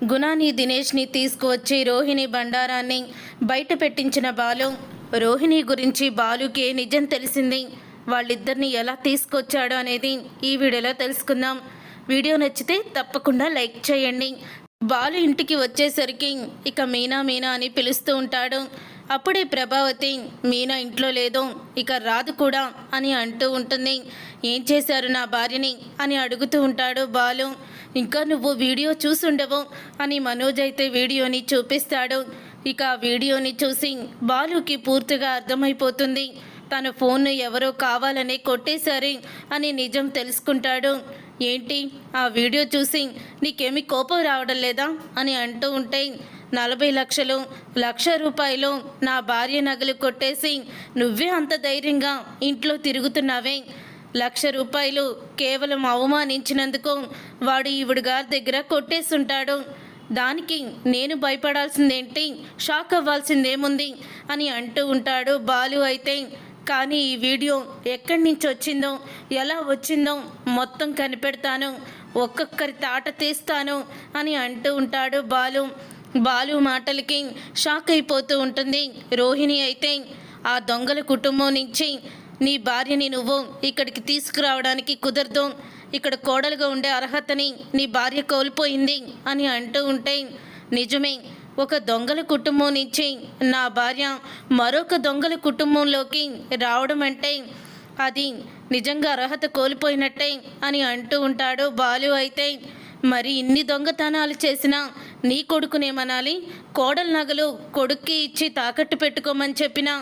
గుణాని దినేష్ని తీసుకువచ్చి రోహిణి బండారాన్ని బయట పెట్టించిన బాలు. రోహిణి గురించి బాలుకి నిజం తెలిసింది. వాళ్ళిద్దరిని ఎలా తీసుకొచ్చాడో అనేది ఈ వీడియోలో తెలుసుకుందాం. వీడియో నచ్చితే తప్పకుండా లైక్ చేయండి. బాలు ఇంటికి వచ్చేసరికి ఇక మీనా మీనా అని పిలుస్తూ ఉంటాడు. అప్పుడే ప్రభావతి మీనా ఇంట్లో లేదు, ఇక రాదు కూడా అని అంటూ ఉంటుంది. ఏం చేశారు నా భార్యని అని అడుగుతూ ఉంటాడు బాలు. ఇంకా నువ్వు వీడియో చూసుండవు అని మనోజ్ అయితే వీడియోని చూపిస్తాడు. ఇక ఆ వీడియోని చూసి బాలుకి పూర్తిగా అర్థమైపోతుంది. తన ఫోన్ను ఎవరో కావాలని కొట్టేశారు అని నిజం తెలుసుకుంటాడు. ఏంటి ఆ వీడియో చూసి నీకేమీ కోపం రావడం లేదా అని అంటూ ఉంటే 40 లక్షలు, ₹1,00,000 నా భార్య నగలు కొట్టేసి నువ్వే అంత ధైర్యంగా ఇంట్లో తిరుగుతున్నావే? ₹1,00,000 కేవలం అవమానించినందుకు వాడు ఈవిడ గారి దగ్గర కొట్టేస్తుంటాడు. దానికి నేను భయపడాల్సిందేంటి, షాక్ అవ్వాల్సిందేముంది అని అంటూ ఉంటాడు బాలు అయితే. కానీ ఈ వీడియో ఎక్కడి నుంచి వచ్చిందో, ఎలా వచ్చిందో మొత్తం కనిపెడతాను, ఒక్కొక్కరి తాట తీస్తాను అని అంటూ ఉంటాడు బాలు. బాలు మాటలకి షాక్ అయిపోతూ ఉంటుంది రోహిణి అయితే. ఆ దొంగల కుటుంబం నుంచి నీ భార్యని నువ్వు ఇక్కడికి తీసుకురావడానికి కుదరదు, ఇక్కడ కోడలుగా ఉండే అర్హతని నీ భార్య కోల్పోయింది అని అంటూ ఉంటే, నిజమే, ఒక దొంగల కుటుంబం నుంచి నా భార్య మరొక దొంగల కుటుంబంలోకి రావడం అంటే అది నిజంగా అర్హత కోల్పోయినట్టే అని అంటూ ఉంటాడు బాలు అయితే. మరి ఇన్ని దొంగతనాలు చేసినా నీ కొడుకునేమనాలి? కోడల నగలు కొడుక్కి ఇచ్చి తాకట్టు పెట్టుకోమని చెప్పినా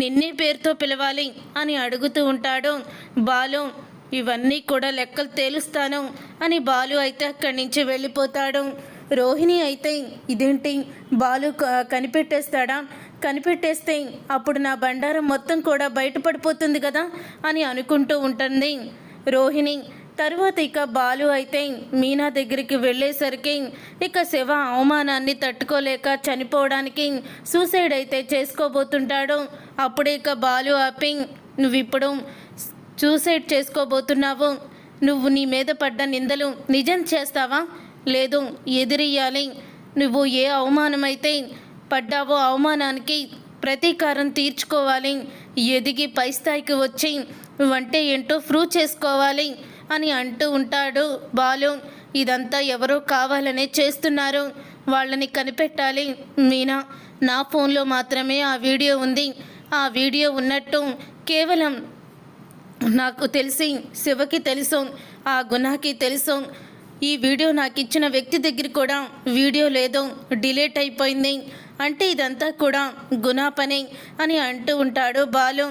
నిన్నే పేరుతో పిలవాలి అని అడుగుతూ ఉంటాడు బాలు. ఇవన్నీ కూడా లెక్కలు తేలుస్తాను అని బాలు అయితే అక్కడి నుంచి వెళ్ళిపోతాడు. రోహిణి అయితే ఇదేంటి బాలు కనిపెట్టేస్తాడా, కనిపెట్టేస్తే అప్పుడు నా బండారం మొత్తం కూడా బయటపడిపోతుంది కదా అని అనుకుంటూ ఉంటుంది రోహిణి. తర్వాత ఇక బాలు అయితే మీనా దగ్గరికి వెళ్ళేసరికి ఇక శివ అవమానాన్ని తట్టుకోలేక చనిపోవడానికి సూసైడ్ అయితే చేసుకోబోతుంటాడు. అప్పుడే ఇక బాలు ఆపి, నువ్వు ఇప్పుడు సూసైడ్ చేసుకోబోతున్నావు, నువ్వు నీ మీద పడ్డ నిందలు నిజం చేస్తావా, లేదు ఎదిరియ్యాలి, నువ్వు ఏ అవమానమైతే పడ్డావో అవమానానికి ప్రతీకారం తీర్చుకోవాలి, ఎదిగి పై స్థాయికి వచ్చి నువ్వంటే ఏంటో ప్రూవ్ చేసుకోవాలి అని అంటూ ఉంటాడు బాలు. ఇదంతా ఎవరో కావాలనే చేస్తున్నారు, వాళ్ళని కనిపెట్టాలి మీనా. నా ఫోన్లో మాత్రమే ఆ వీడియో ఉంది, ఆ వీడియో ఉన్నట్టు కేవలం నాకు తెలిసి శివకి తెలుసు, ఆ గుణకి తెలుసు. ఈ వీడియో నాకు ఇచ్చిన వ్యక్తి దగ్గర కూడా వీడియో లేదు, డిలీట్ అయిపోయింది, అంటే ఇదంతా కూడా గుణ పని అని అంటూ ఉంటాడు బాలు.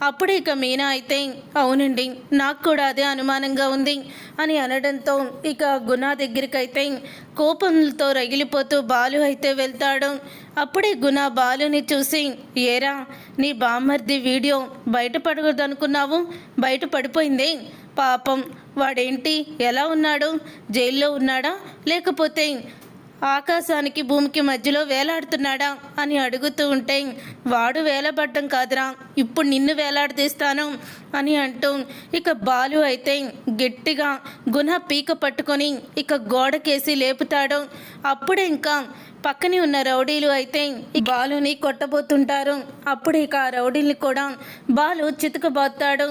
అప్పుడు ఇక మీనా అయితే, అవునండి నాకు కూడా అదే అనుమానంగా ఉంది అని అనడంతో ఇక గుణ దగ్గరికి అయితే కోపంతో రగిలిపోతూ బాలు అయితే వెళ్తాడు. అప్పుడే గుణ బాలుని చూసి, ఏరా నీ బామ్మర్ది వీడియో బయటపడకూడదనుకున్నావు, బయటపడిపోయింది, పాపం వాడేంటి ఎలా ఉన్నాడు, జైల్లో ఉన్నాడా లేకపోతే ఆకాశానికి భూమికి మధ్యలో వేలాడుతున్నాడా అని అడుగుతూ ఉంటే, వాడు వేలబడ్డం కాదురా, ఇప్పుడు నిన్ను వేలాడదీస్తాను అని అంటూ ఇక బాలు అయితే గట్టిగా గుణ పీక పట్టుకొని ఇక గోడకేసి లేపుతాడు. అప్పుడే ఇంకా పక్కనే ఉన్న రౌడీలు అయితే బాలుని కొట్టబోతుంటారు. అప్పుడు ఇక ఆ రౌడీని కూడా బాలు చితకబోతాడు.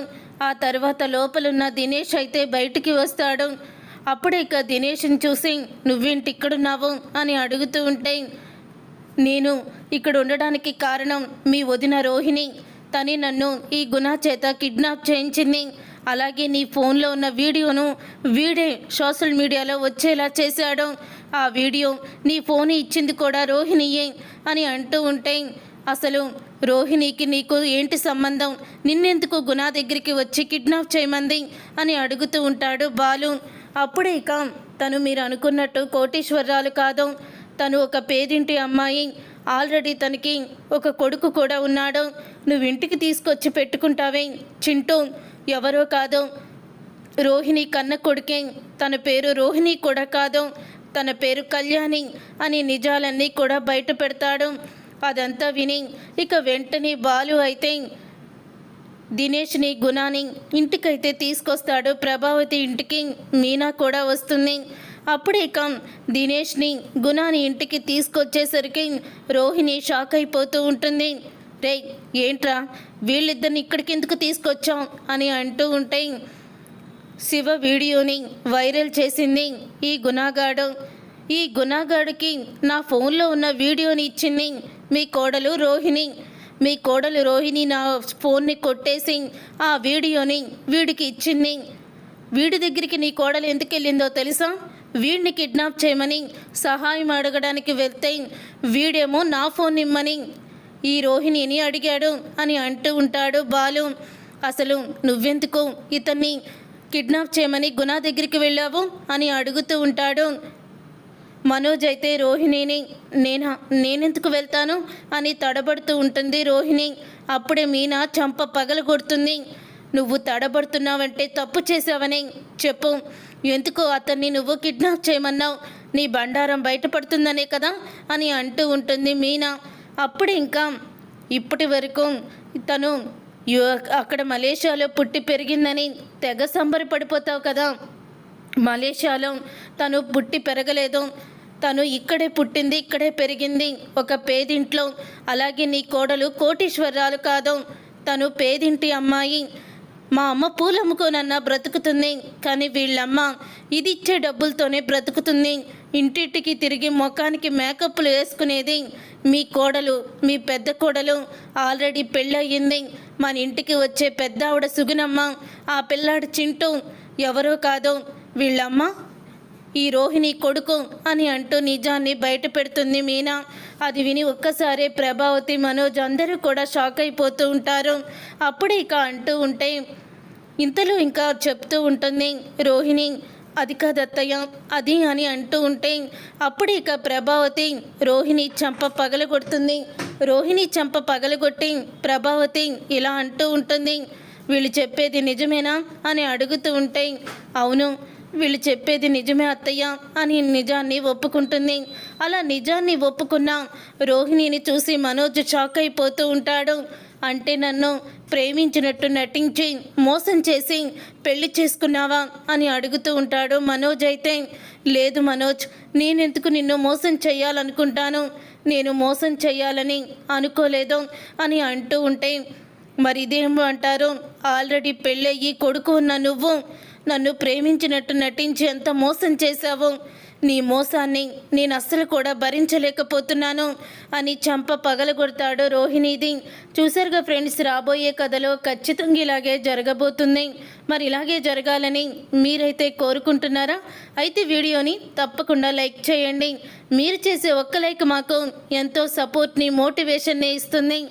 ఆ తర్వాత లోపలున్న దినేష్ అయితే బయటికి వస్తాడు. అప్పుడే ఇక దినేష్ని చూసి, నువ్వేంటి ఇక్కడున్నావు అని అడుగుతూ ఉంటే, నేను ఇక్కడ ఉండడానికి కారణం మీ వదిన రోహిణి, తని నన్ను ఈ గుణ చేత కిడ్నాప్ చేయించింది, అలాగే నీ ఫోన్లో ఉన్న వీడియోను వీడే సోషల్ మీడియాలో వచ్చేలా చేశాడు, ఆ వీడియో నీ ఫోన్ ఇచ్చింది కూడా రోహిణియే అని అంటూ ఉంటే, అసలు రోహిణికి నీకు ఏంటి సంబంధం, నిన్నెందుకు గుణ దగ్గరికి వచ్చి కిడ్నాప్ చేయమంది అని అడుగుతూ ఉంటాడు బాలు. అప్పుడే ఇక తను మీరు అనుకున్నట్టు కోటీశ్వరరాలు కాదు, తను ఒక పేదింటి అమ్మాయి, ఆల్రెడీ తనకి ఒక కొడుకు కూడా ఉన్నాడు, నువ్వు ఇంటికి తీసుకొచ్చి పెట్టుకుంటావే చింటూ, ఎవరో కాదు రోహిణి కన్న కొడుకే, తన పేరు రోహిణి కూడా కాదు, తన పేరు కళ్యాణి అని నిజాలన్నీ కూడా బయట పెడతాడు. అదంతా విని ఇక వెంటనే బాలు అయితే దినేష్ని గుణాని ఇంటికైతే తీసుకొస్తాడు. ప్రభావతి ఇంటికి మీనా కూడా వస్తుంది. అప్పుడే ఇక దినేష్ని గుణాని ఇంటికి తీసుకొచ్చేసరికి రోహిణి షాక్ అయిపోతూ ఉంటుంది. రే ఏంట్రా వీళ్ళిద్దరిని ఇక్కడికి ఎందుకు తీసుకొచ్చాం అని అంటూ ఉంటే శివ వీడియోని వైరల్ చేసింది ఈ గుణాగాడు. ఈ గుణాగాడికి నా ఫోన్లో ఉన్న వీడియోని ఇచ్చింది మీ కోడలు రోహిణి. మీ కోడలు రోహిణి నా ఫోన్ని కొట్టేసి ఆ వీడియోని వీడికి ఇచ్చింది. వీడి దగ్గరికి నీ కోడలు ఎందుకు వెళ్ళిందో తెలుసా? వీడిని కిడ్నాప్ చేయమని సహాయం అడగడానికి వెళ్తే వీడేమో నా ఫోన్ ఇమ్మని ఈ రోహిణిని అడిగాడు అని అంటూ ఉంటాడు బాలు. అసలు నువ్వెందుకు ఇతన్ని కిడ్నాప్ చేయమని గుణ దగ్గరికి వెళ్ళావు అని అడుగుతూ ఉంటాడు. మనోజ్ అయితే రోహిణిని నేనెందుకు వెళ్తాను అని తడబడుతూ ఉంటుంది రోహిణి. అప్పుడే మీనా చంప పగలగొడుతుంది. నువ్వు తడబడుతున్నావంటే తప్పు చేసావని చెప్పు. ఎందుకు అతన్ని నువ్వు కిడ్నాప్ చేయమన్నావు? నీ బండారం బయటపడుతుందనే కదా అని అంటూ ఉంటుంది మీనా. అప్పుడు ఇంకా ఇప్పటి వరకు తను అక్కడ మలేషియాలో పుట్టి పెరిగిందని తెగ సంబరపడిపోతావు కదా. మలేషియాలో తను పుట్టి పెరగలేదు. తను ఇక్కడే పుట్టింది, ఇక్కడే పెరిగింది, ఒక పేదింట్లో. అలాగే నీ కోడలు కోటీశ్వరాలు కాదు, తను పేదింటి అమ్మాయి. మా అమ్మ పూలు అమ్ముకోనన్నా బ్రతుకుతుంది, కానీ వీళ్ళమ్మ ఇది ఇచ్చే డబ్బులతోనే బ్రతుకుతుంది. ఇంటింటికి తిరిగి ముఖానికి మేకప్లు వేసుకునేది మీ కోడలు. మీ పెద్ద కోడలు ఆల్రెడీ పెళ్ళయింది. మన ఇంటికి వచ్చే పెద్ద ఆవిడ సుగుణమ్మ, ఆ పిల్లాడు చింటూ ఎవరో కాదు వీళ్ళమ్మ ఈ రోహిణి కొడుకు అని అంటూ నిజాన్ని బయట పెడుతుంది మీనా. అది విని ఒక్కసారి ప్రభావతి, మనోజ్ అందరూ కూడా షాక్ అయిపోతూ ఉంటారు. అప్పుడే ఇక అంటూ ఉంటే ఇంతలో ఇంకా చెప్తూ ఉంటుంది రోహిణి, అది కాదత్తయ్య అది అని అంటూ ఉంటే అప్పుడే ఇక ప్రభావతి రోహిణి చంప పగలగొడుతుంది. రోహిణి చంప పగలగొట్టి ప్రభావతి ఇలా అంటూ ఉంటుంది, వీళ్ళు చెప్పేది నిజమేనా అని అడుగుతూ ఉంటే అవును వీళ్ళు చెప్పేది నిజమే అత్తయ్య అని నిజాన్ని ఒప్పుకుంటుంది. అలా నిజాన్ని ఒప్పుకున్న రోహిణిని చూసి మనోజ్ షాక్ అయిపోతూ ఉంటాడు. అంటే నన్ను ప్రేమించినట్టు నటించి మోసం చేసి పెళ్లి చేసుకున్నావా అని అడుగుతూ ఉంటాడు. మనోజ్ అయితే లేదు మనోజ్, నేనెందుకు నిన్ను మోసం చేయాలనుకుంటాను, నేను మోసం చేయాలని అనుకోలేదు అని అంటూ ఉంటే మరి ఇదేమో అంటారు, ఆల్రెడీ పెళ్ళయ్యి కొడుకు ఉన్న నువ్వు నన్ను ప్రేమించినట్టు నటించి ఎంత మోసం చేశావు, నీ మోసాన్ని నేను అస్సలు కూడా భరించలేకపోతున్నాను అని చంప పగలగొడతాడు రోహిణిది. చూసారుగా ఫ్రెండ్స్, రాబోయే కథలో ఖచ్చితంగా ఇలాగే జరగబోతుంది. మరి ఇలాగే జరగాలని మీరైతే కోరుకుంటున్నారా? అయితే వీడియోని తప్పకుండా లైక్ చేయండి. మీరు చేసే ఒక్క లైక్ మాకు ఎంతో సపోర్ట్ని, మోటివేషన్ని ఇస్తుంది.